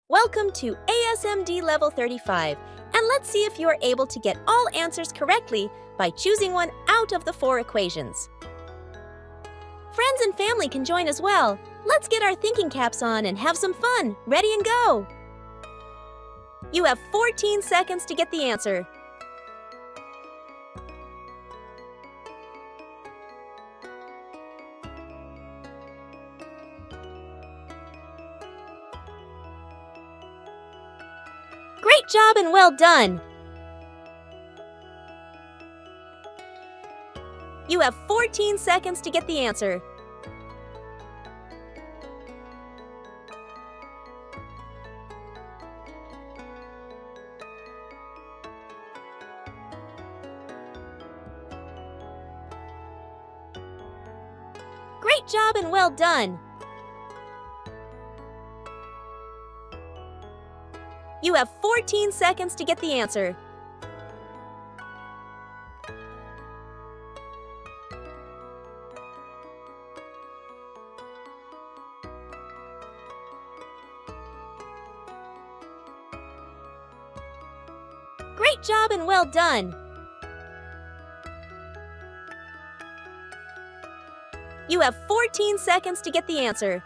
Welcome to ASMD Level 35, and let's see if you are able to get all answers correctly by choosing one out of the 4 equations. Friends and family can join as well. Let's get our thinking caps on and have some fun. Ready and go! You have 14 seconds to get the answer. Great job and well done! You have 14 seconds to get the answer. Great job and well done! You have 14 seconds to get the answer. Great job and well done! You have 14 seconds to get the answer.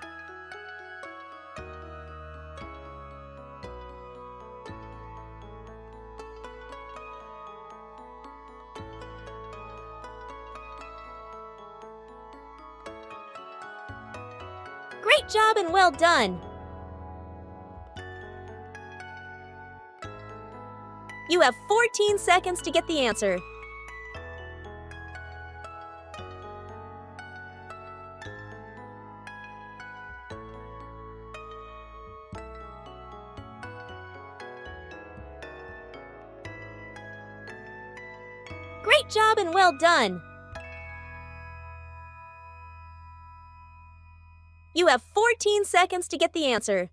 Great job and well done! You have 14 seconds to get the answer. Great job and well done! You have 14 seconds to get the answer.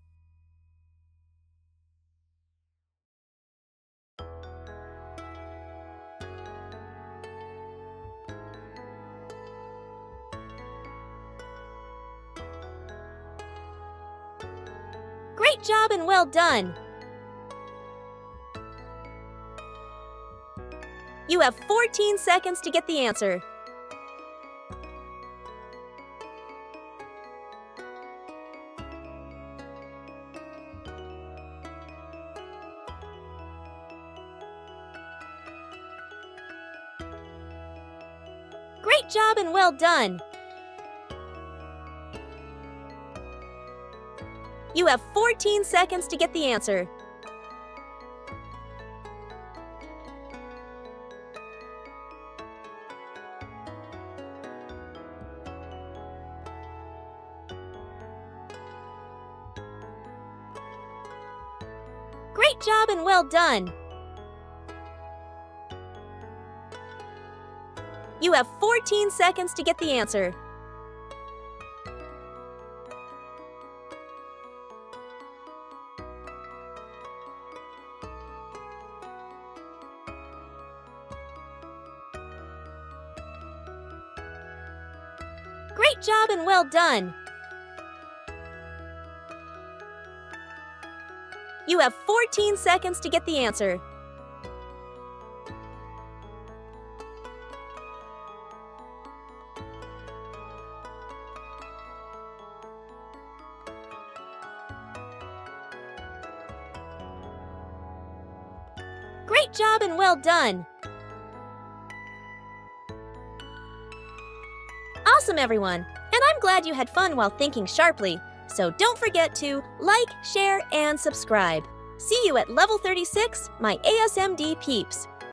Great job and well done! You have 14 seconds to get the answer. Great job and well done! You have 14 seconds to get the answer. Great job and well done! You have 14 seconds to get the answer. Great job and well done! You have 14 seconds to get the answer. Great job and well done! Awesome, everyone! And I'm glad you had fun while thinking sharply. So don't forget to like, share, and subscribe. See you at Level 36, my ASMD peeps!